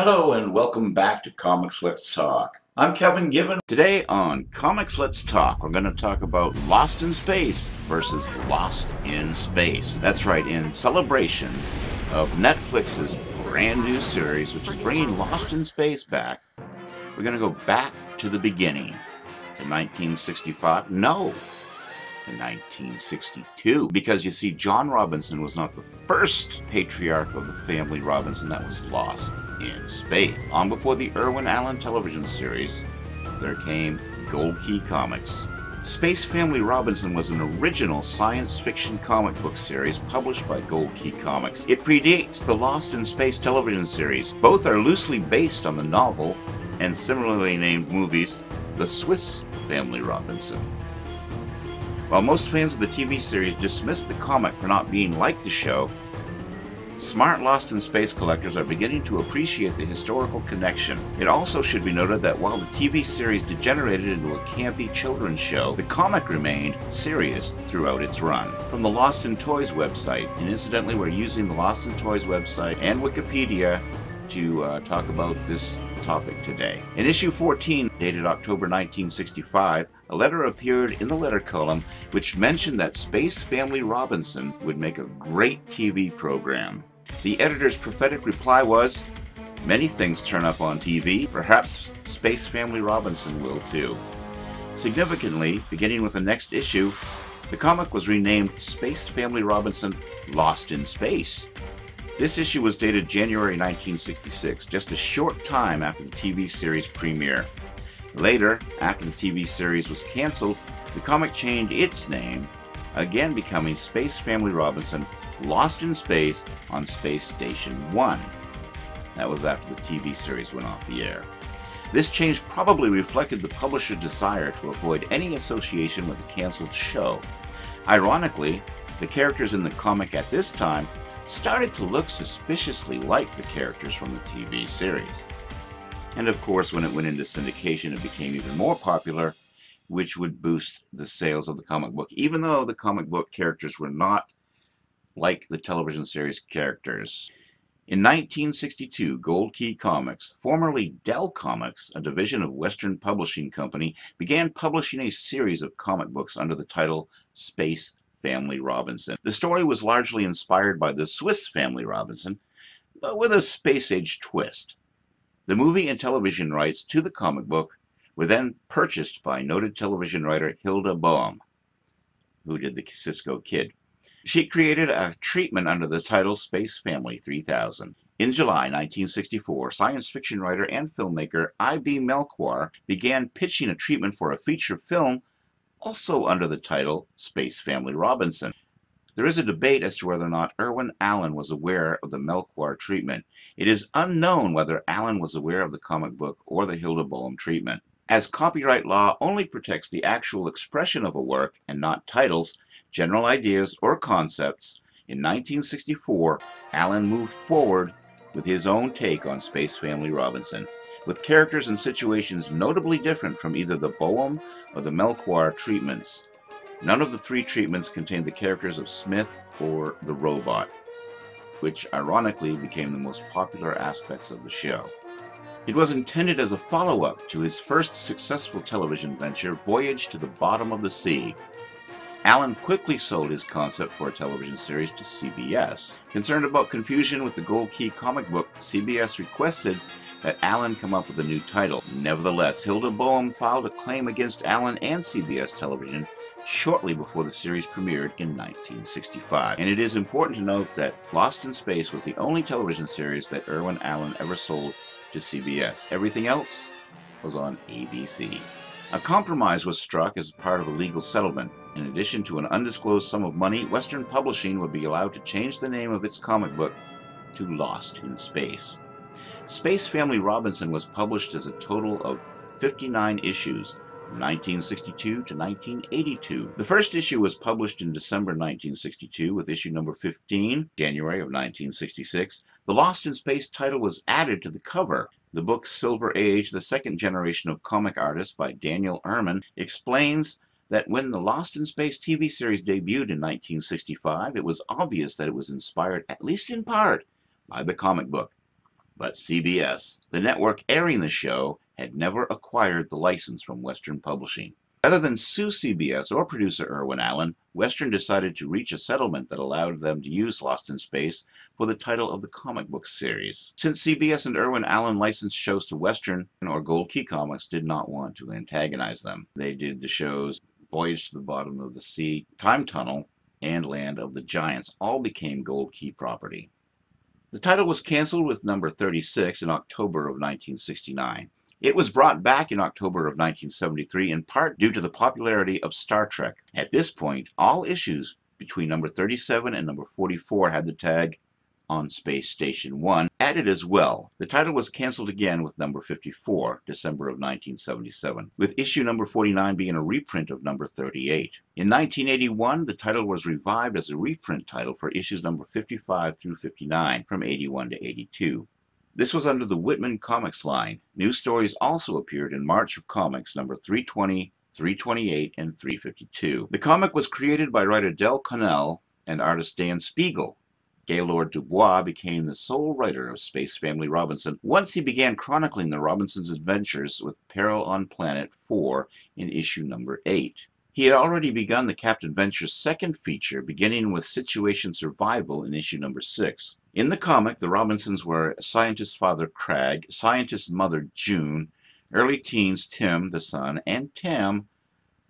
Hello and welcome back to Comics Let's Talk. I'm Kevin Gibbon. Today on Comics Let's Talk, we're going to talk about Lost in Space versus Lost in Space. That's right, in celebration of Netflix's brand new series, which is bringing Lost in Space back. We're going to go back to the beginning, to 1965. No, to 1962. Because you see, John Robinson was not the first patriarch of the family Robinson that was lost in space. Long before the Irwin Allen television series, there came Gold Key Comics. Space Family Robinson was an original science fiction comic book series published by Gold Key Comics. It predates the Lost in Space television series. Both are loosely based on the novel and similarly named movies, The Swiss Family Robinson. While most fans of the TV series dismissed the comic for not being like the show, smart Lost in Space collectors are beginning to appreciate the historical connection. It also should be noted that while the TV series degenerated into a campy children's show, the comic remained serious throughout its run. From the Lost in Toys website, and incidentally we're using the Lost in Toys website and Wikipedia to talk about this topic today. In issue 14, dated October 1965, a letter appeared in the letter column which mentioned that Space Family Robinson would make a great TV program. The editor's prophetic reply was, "Many things turn up on TV, perhaps Space Family Robinson will too." Significantly, beginning with the next issue, the comic was renamed Space Family Robinson Lost in Space. This issue was dated January 1966, just a short time after the TV series premiere. Later, after the TV series was canceled, the comic changed its name, again becoming Space Family Robinson Lost in Space on Space Station 1. That was after the TV series went off the air. This change probably reflected the publisher's desire to avoid any association with the canceled show. Ironically, the characters in the comic at this time started to look suspiciously like the characters from the TV series. And of course, when it went into syndication, it became even more popular, which would boost the sales of the comic book, even though the comic book characters were not like the television series characters. In 1962, Gold Key Comics, formerly Dell Comics, a division of Western Publishing Company, began publishing a series of comic books under the title Space Family Robinson. The story was largely inspired by the Swiss Family Robinson, but with a space-age twist. The movie and television rights to the comic book were then purchased by noted television writer Hilda Boehm, who did the Cisco Kid. She created a treatment under the title Space Family 3000. In July 1964, science fiction writer and filmmaker I.B. Melchior began pitching a treatment for a feature film also under the title Space Family Robinson. There is a debate as to whether or not Irwin Allen was aware of the Melchior treatment. It is unknown whether Allen was aware of the comic book or the Hilda Boehm treatment. As copyright law only protects the actual expression of a work and not titles, general ideas, or concepts, in 1964, Allen moved forward with his own take on Space Family Robinson, with characters and situations notably different from either the Boehm or the Melchior treatments. None of the three treatments contained the characters of Smith or the robot, which ironically became the most popular aspects of the show. It was intended as a follow-up to his first successful television venture, Voyage to the Bottom of the Sea. Allen quickly sold his concept for a television series to CBS. Concerned about confusion with the Gold Key comic book, CBS requested that Allen come up with a new title. Nevertheless, Hilda Boehm filed a claim against Allen and CBS Television shortly before the series premiered in 1965. And it is important to note that Lost in Space was the only television series that Irwin Allen ever sold to CBS. Everything else was on ABC. A compromise was struck as part of a legal settlement. In addition to an undisclosed sum of money, Western Publishing would be allowed to change the name of its comic book to Lost in Space. Space Family Robinson was published as a total of 59 issues, from 1962 to 1982. The first issue was published in December 1962 with issue number 15, January of 1966. The Lost in Space title was added to the cover. The book's Silver Age, the second generation of comic artists by Daniel Ehrman, explains that when the Lost in Space TV series debuted in 1965, it was obvious that it was inspired, at least in part, by the comic book. But CBS, the network airing the show, had never acquired the license from Western Publishing. Rather than sue CBS or producer Irwin Allen, Western decided to reach a settlement that allowed them to use Lost in Space for the title of the comic book series. Since CBS and Irwin Allen licensed shows to Western or Gold Key Comics did not want to antagonize them. They did the shows Voyage to the Bottom of the Sea, Time Tunnel, and Land of the Giants all became Gold Key property. The title was canceled with number 36 in October of 1969. It was brought back in October of 1973 in part due to the popularity of Star Trek. At this point, all issues between number 37 and number 44 had the tag "On Space Station 1" added as well. The title was canceled again with number 54, December of 1977, with issue number 49 being a reprint of number 38. In 1981, the title was revived as a reprint title for issues number 55 through 59 from 81 to 82. This was under the Whitman Comics line. New stories also appeared in March of Comics number 320, 328, and 352. The comic was created by writer Del Connell and artist Dan Spiegel. Gaylord Dubois became the sole writer of Space Family Robinson once he began chronicling the Robinsons' adventures with Peril on Planet 4 in issue number 8. He had already begun the Captain Venture's second feature, beginning with Situation Survival in issue number 6. In the comic, the Robinsons were scientist father Craig, scientist mother June, early teens Tim, the son, and Tam,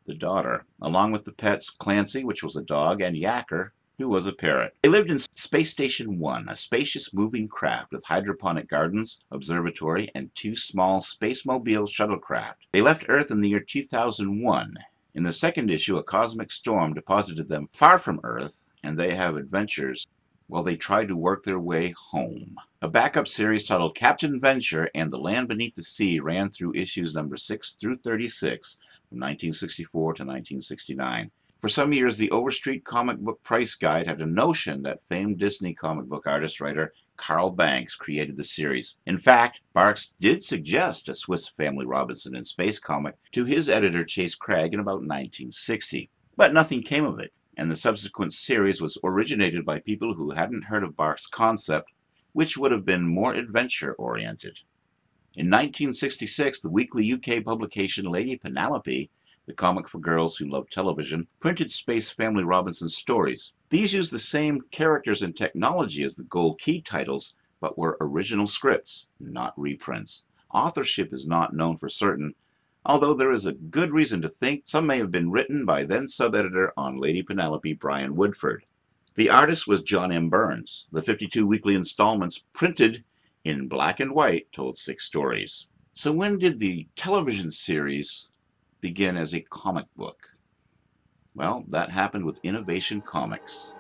the daughter, along with the pets Clancy, which was a dog, and Yakker, who was a parrot. They lived in Space Station 1, a spacious moving craft with hydroponic gardens, observatory, and 2 small space-mobile shuttlecraft. They left Earth in the year 2001. In the second issue, a cosmic storm deposited them far from Earth, and they have adventures while they try to work their way home. A backup series titled Captain Venture and the Land Beneath the Sea ran through issues number 6 through 36 from 1964 to 1969. For some years, the Overstreet Comic Book Price Guide had a notion that famed Disney comic book artist-writer Carl Banks created the series. In fact, Barks did suggest a Swiss Family Robinson in Space comic to his editor Chase Craig in about 1960. But nothing came of it, and the subsequent series was originated by people who hadn't heard of Barks' concept, which would have been more adventure-oriented. In 1966, the weekly UK publication Lady Penelope, the comic for girls who love television, printed Space Family Robinson stories. These used the same characters and technology as the Gold Key titles, but were original scripts, not reprints. Authorship is not known for certain, although there is a good reason to think some may have been written by then sub-editor on Lady Penelope, Brian Woodford. The artist was John M. Burns. The 52 weekly installments printed in black and white told 6 stories. So when did the television series begin as a comic book? Well, that happened with Innovation Comics.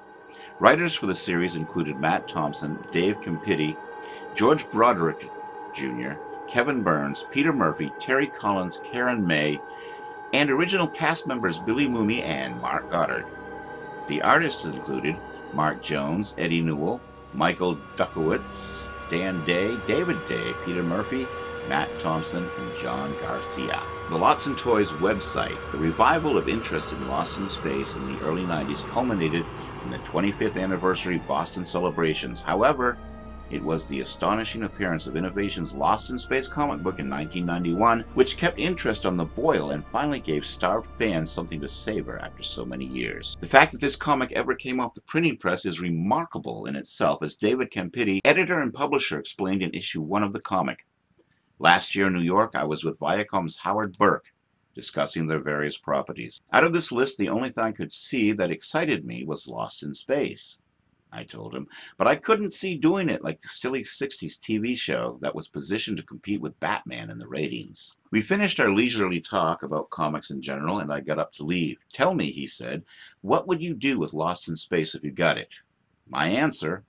Writers for the series included Matt Thompson, Dave Campitti, George Broderick Jr., Kevin Burns, Peter Murphy, Terry Collins, Karen May, and original cast members Billy Mooney and Mark Goddard. The artists included Mark Jones, Eddie Newell, Michael Dukowitz, Dan Day, David Day, Peter Murphy, Matt Thompson, and John Garcia. The Lots and Toys website, the revival of interest in Lost in Space in the early 90s culminated in the 25th anniversary Boston celebrations. However, it was the astonishing appearance of Innovation's Lost in Space comic book in 1991 which kept interest on the boil and finally gave starved fans something to savor after so many years. The fact that this comic ever came off the printing press is remarkable in itself, as David Campitti, editor and publisher, explained in issue 1 of the comic. Last year in New York, I was with Viacom's Howard Burke, discussing their various properties. Out of this list, the only thing I could see that excited me was Lost in Space, I told him, but I couldn't see doing it like the silly 60s TV show that was positioned to compete with Batman in the ratings. We finished our leisurely talk about comics in general, and I got up to leave. Tell me, he said, what would you do with Lost in Space if you got it? My answer,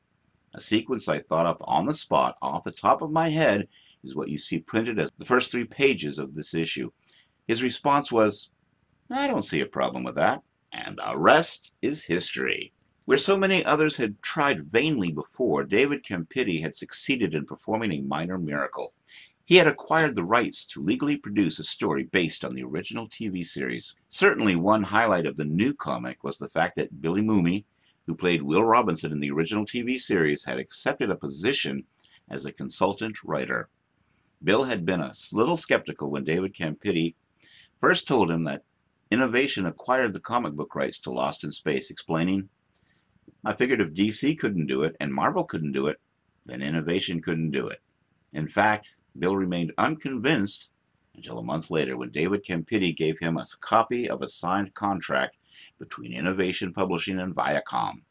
a sequence I thought up on the spot off the top of my head, is what you see printed as the first 3 pages of this issue. His response was, I don't see a problem with that, and the rest is history. Where so many others had tried vainly before, David Campitti had succeeded in performing a minor miracle. He had acquired the rights to legally produce a story based on the original TV series. Certainly one highlight of the new comic was the fact that Billy Mooney, who played Will Robinson in the original TV series, had accepted a position as a consultant writer. Bill had been a little skeptical when David Campitti first told him that Innovation acquired the comic book rights to Lost in Space, explaining, "I figured if DC couldn't do it and Marvel couldn't do it, then Innovation couldn't do it." In fact, Bill remained unconvinced until a month later when David Campitti gave him a copy of a signed contract between Innovation Publishing and Viacom.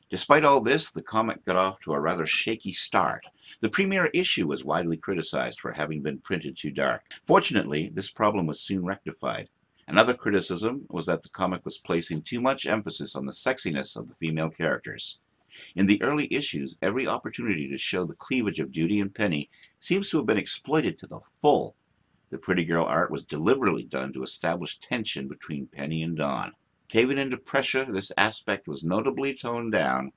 Despite all this, the comic got off to a rather shaky start. The premiere issue was widely criticized for having been printed too dark. Fortunately, this problem was soon rectified. Another criticism was that the comic was placing too much emphasis on the sexiness of the female characters. In the early issues, every opportunity to show the cleavage of Judy and Penny seems to have been exploited to the full. The pretty girl art was deliberately done to establish tension between Penny and Dawn. Caving into pressure, this aspect was notably toned down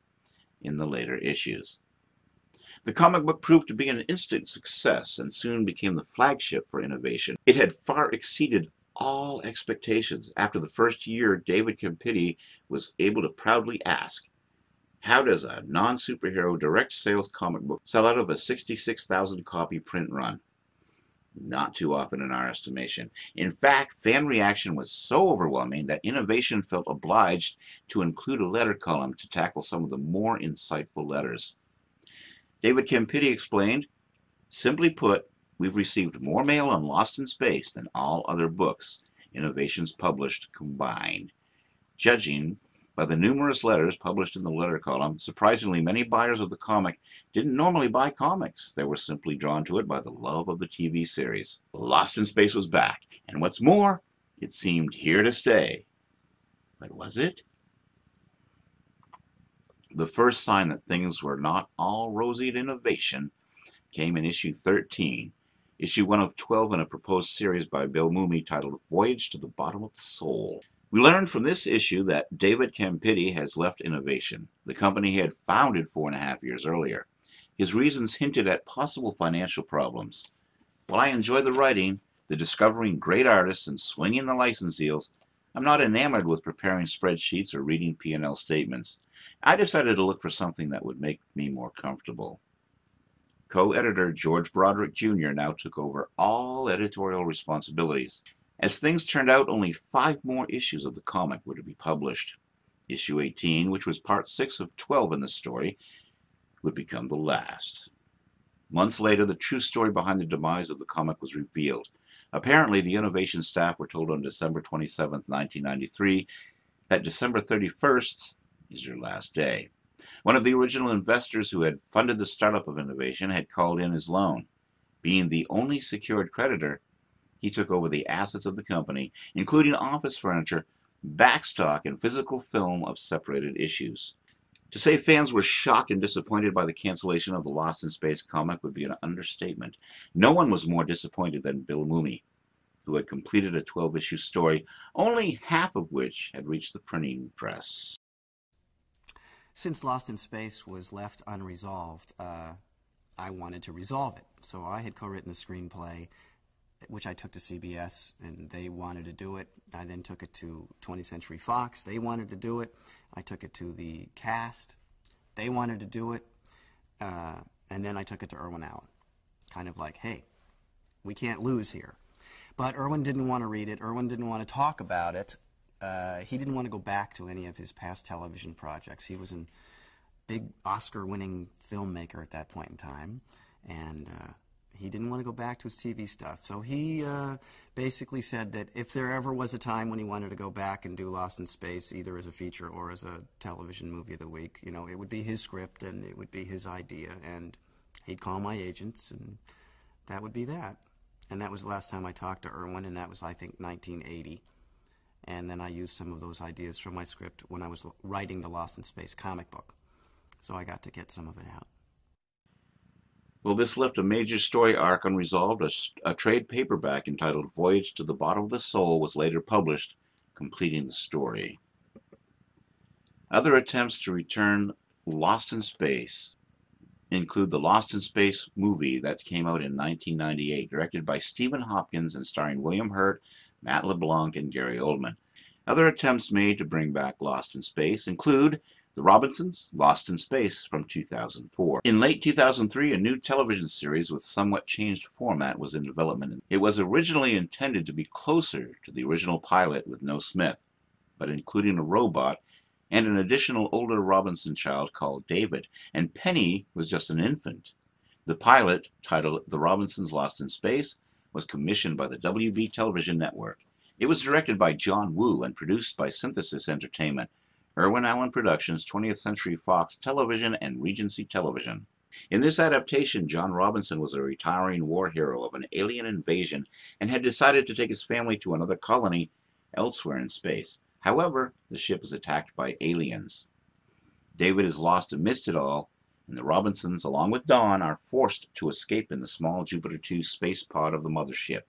in the later issues. The comic book proved to be an instant success and soon became the flagship for Innovation. It had far exceeded all expectations. After the first year, David Campitti was able to proudly ask, "How does a non-superhero direct sales comic book sell out of a 66,000 copy print run?" Not too often in our estimation. In fact, fan reaction was so overwhelming that Innovation felt obliged to include a letter column to tackle some of the more insightful letters. David Campitti explained, "Simply put, we've received more mail on Lost in Space than all other books Innovation's published combined. Judging by the numerous letters published in the letter column, surprisingly many buyers of the comic didn't normally buy comics. They were simply drawn to it by the love of the TV series. Lost in Space was back, and what's more, it seemed here to stay." But was it? The first sign that things were not all rosy at Innovation came in issue 13, issue 1 of 12 in a proposed series by Bill Mumy titled Voyage to the Bottom of the Soul. We learned from this issue that David Campitti has left Innovation, the company he had founded 4.5 years earlier. His reasons hinted at possible financial problems. While I enjoy the writing, the discovering great artists, and swinging the license deals, I'm not enamored with preparing spreadsheets or reading P&L statements. I decided to look for something that would make me more comfortable. Co-editor George Broderick Jr. now took over all editorial responsibilities. As things turned out, only 5 more issues of the comic were to be published. Issue 18, which was part 6 of 12 in the story, would become the last. Months later, the true story behind the demise of the comic was revealed. Apparently, the Innovation staff were told on December 27, 1993, that December 31st is your last day. One of the original investors who had funded the startup of Innovation had called in his loan. Being the only secured creditor, he took over the assets of the company, including office furniture, backstock, and physical film of separated issues. To say fans were shocked and disappointed by the cancellation of the Lost in Space comic would be an understatement. No one was more disappointed than Bill Mumy, who had completed a 12-issue story, only half of which had reached the printing press. Since Lost in Space was left unresolved, I wanted to resolve it. So I had co-written the screenplay, which I took to CBS, and they wanted to do it. I then took it to 20th Century Fox. They wanted to do it. I took it to the cast. They wanted to do it. And then I took it to Irwin Allen. Kind of like, hey, we can't lose here. But Irwin didn't want to read it. Irwin didn't want to talk about it. He didn't want to go back to any of his past television projects. He was a big Oscar-winning filmmaker at that point in time, and he didn't want to go back to his TV stuff. So he basically said that if there ever was a time when he wanted to go back and do Lost in Space, either as a feature or as a television movie of the week, you know, it would be his script and it would be his idea, and he'd call my agents, and that would be that. And that was the last time I talked to Irwin, and that was, I think, 1980. And then I used some of those ideas from my script when I was writing the Lost in Space comic book. So I got to get some of it out. Well, this left a major story arc unresolved. A trade paperback entitled Voyage to the Bottom of the Soul was later published, completing the story. Other attempts to return Lost in Space include the Lost in Space movie that came out in 1998, directed by Stephen Hopkins and starring William Hurt, Matt LeBlanc, and Gary Oldman. Other attempts made to bring back Lost in Space include The Robinsons, Lost in Space from 2004. In late 2003, a new television series with somewhat changed format was in development. It was originally intended to be closer to the original pilot with no Smith, but including a robot and an additional older Robinson child called David, and Penny was just an infant. The pilot, titled The Robinsons Lost in Space, was commissioned by the WB Television Network. It was directed by John Woo and produced by Synthesis Entertainment, Irwin Allen Productions, 20th Century Fox Television, and Regency Television. In this adaptation, John Robinson was a retiring war hero of an alien invasion and had decided to take his family to another colony elsewhere in space. However, the ship is attacked by aliens. David is lost amidst it all, and the Robinsons, along with Dawn, are forced to escape in the small Jupiter 2 space pod of the mothership.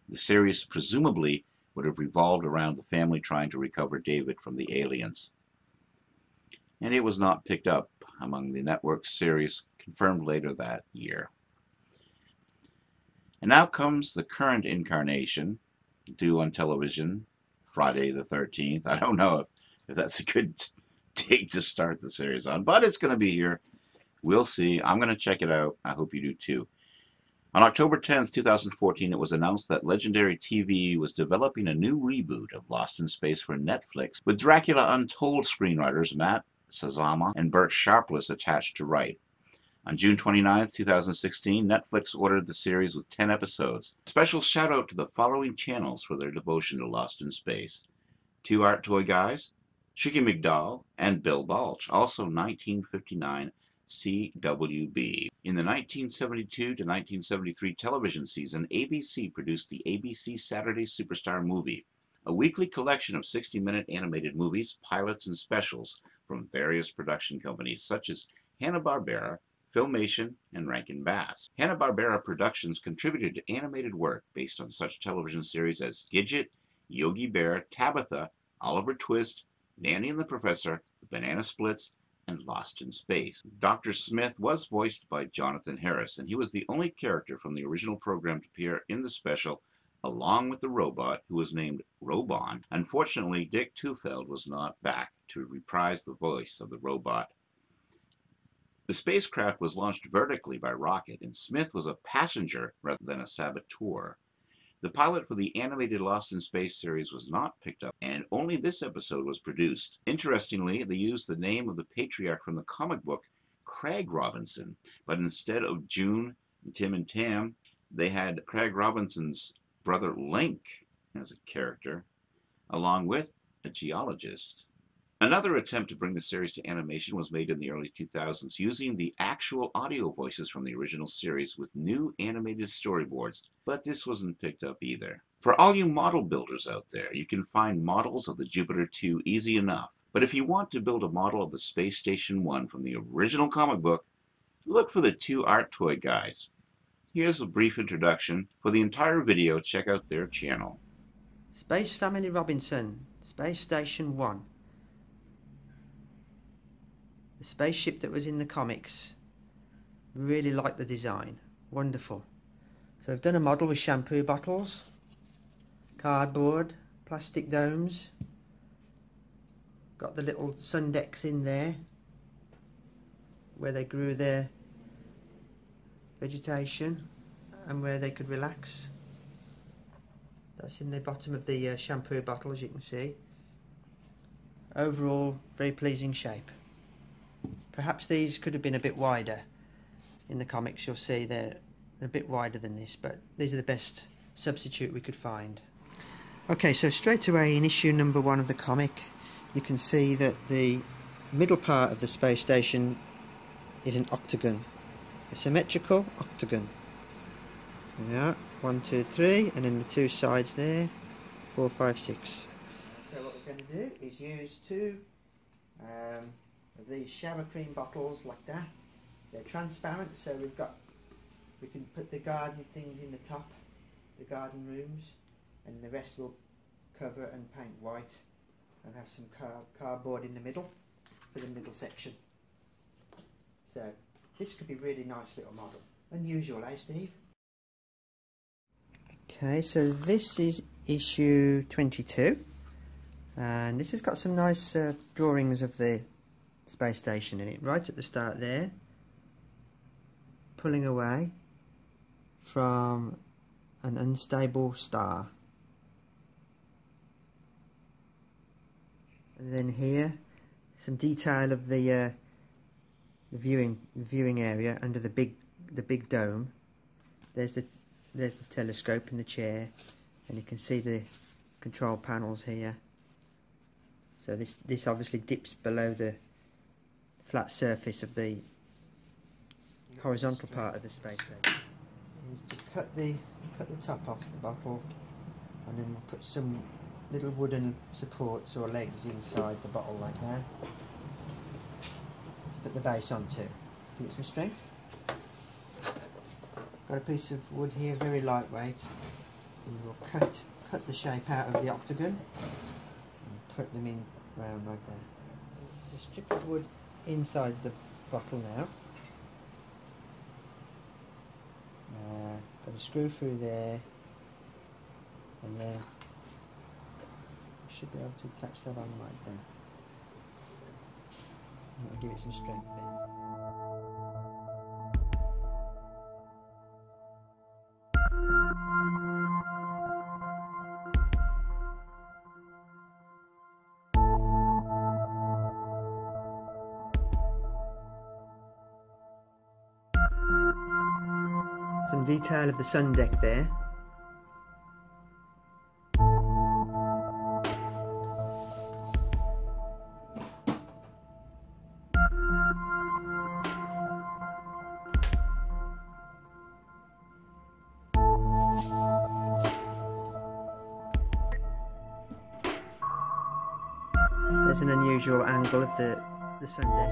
The series presumably would have revolved around the family trying to recover David from the aliens. And it was not picked up among the network's series, confirmed later that year. And now comes the current incarnation, due on television, Friday the 13th. I don't know if that's a good date to start the series on, but it's going to be here. We'll see. I'm going to check it out. I hope you do too. On October 10th, 2014, it was announced that Legendary TV was developing a new reboot of Lost in Space for Netflix, with Dracula Untold screenwriters Matt Sazama and Burt Sharpless attached to write. On June 29th, 2016, Netflix ordered the series with 10 episodes. A special shout out to the following channels for their devotion to Lost in Space: Two Art Toy Guys, Shiki McDowell, and Bill Balch, also 1959 CWB. In the 1972 to 1973 television season, ABC produced the ABC Saturday Superstar Movie, a weekly collection of 60-minute animated movies, pilots, and specials from various production companies such as Hanna-Barbera, Filmation, and Rankin Bass. Hanna-Barbera Productions contributed to animated work based on such television series as Gidget, Yogi Bear, Tabitha, Oliver Twist, Nanny and the Professor, The Banana Splits, and Lost in Space. Dr. Smith was voiced by Jonathan Harris, and he was the only character from the original program to appear in the special, along with the robot, who was named Robon. Unfortunately, Dick Tufeld was not back to reprise the voice of the robot. The spacecraft was launched vertically by rocket, and Smith was a passenger rather than a saboteur. The pilot for the animated Lost in Space series was not picked up, and only this episode was produced. Interestingly, they used the name of the patriarch from the comic book, Craig Robinson, but instead of June, Tim, and Tam, they had Craig Robinson's brother Link as a character, along with a geologist. Another attempt to bring the series to animation was made in the early 2000s, using the actual audio voices from the original series with new animated storyboards, but this wasn't picked up either. For all you model builders out there, you can find models of the Jupiter 2 easy enough, but if you want to build a model of the Space Station 1 from the original comic book, look for the Two Art Toy Guys. Here's a brief introduction. For the entire video, check out their channel. Space Family Robinson, Space Station 1. The spaceship that was in the comics. Really like the design. Wonderful. So I've done a model with shampoo bottles, cardboard, plastic domes. Got the little sun decks in there where they grew their vegetation and where they could relax. That's in the bottom of the shampoo bottle, as you can see. Overall, very pleasing shape. Perhaps these could have been a bit wider. In the comics you'll see they're a bit wider than this, but these are the best substitute we could find. Okay, so straight away in issue number 1 of the comic, you can see that the middle part of the space station is an octagon, a symmetrical octagon. There we are, 1, 2, 3, and then the two sides there, 4, 5, 6. So what we're going to do is use two of these shower cream bottles like that. They're transparent, so we can put the garden things in the top, the garden rooms, and the rest will cover and paint white and have some cardboard in the middle for the middle section. So this could be a really nice little model. Unusual, eh, Steve? Okay, so this is issue 22, and this has got some nice drawings of the space station in it, right at the start there, pulling away from an unstable star. And then here, some detail of the viewing area under the big dome. There's the telescope in the chair, and you can see the control panels here. So this obviously dips below the flat surface of the horizontal part of the space station. Is to cut the top off the bottle, and then we'll put some little wooden supports or legs inside the bottle like that to put the base onto. Give it some strength. Got a piece of wood here, very lightweight. And we'll cut the shape out of the octagon and put them in round like that. A strip of wood inside the bottle now. Got a screw through there, and then should be able to attach that on like that. And that'll give it some strength then. Some detail of the sun deck there. There's an unusual angle of the sun deck.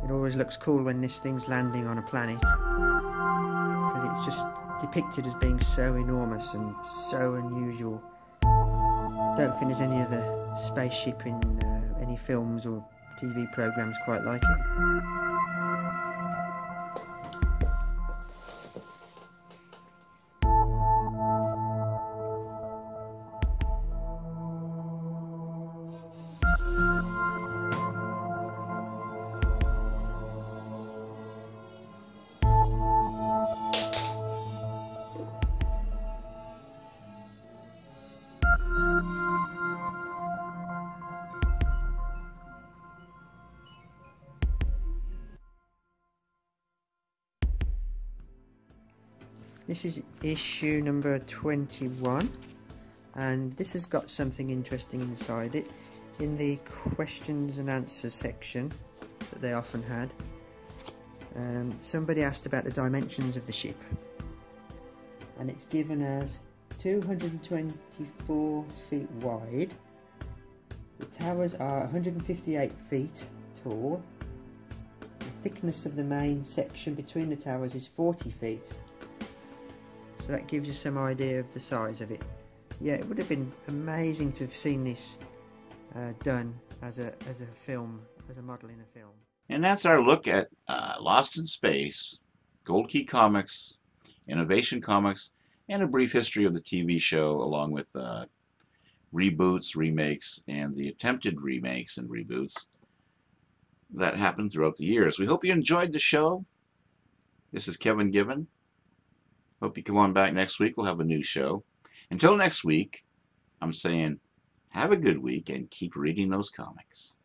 It always looks cool when this thing's landing on a planet, because it's just depicted as being so enormous and so unusual. I don't think there's any other spaceship in any films or TV programs quite like it. This is issue number 21, and this has got something interesting inside it. In the questions and answers section that they often had, somebody asked about the dimensions of the ship, and it's given as 224 feet wide. The towers are 158 feet tall. The thickness of the main section between the towers is 40 feet. So that gives you some idea of the size of it. Yeah, it would have been amazing to have seen this done as a film, as a model in a film. And that's our look at Lost in Space, Gold Key Comics, Innovation Comics, and a brief history of the TV show, along with reboots, remakes, and the attempted remakes and reboots that happened throughout the years. We hope you enjoyed the show. This is Kevin Given. Hope you come on back next week. We'll have a new show. Until next week, I'm saying have a good week and keep reading those comics.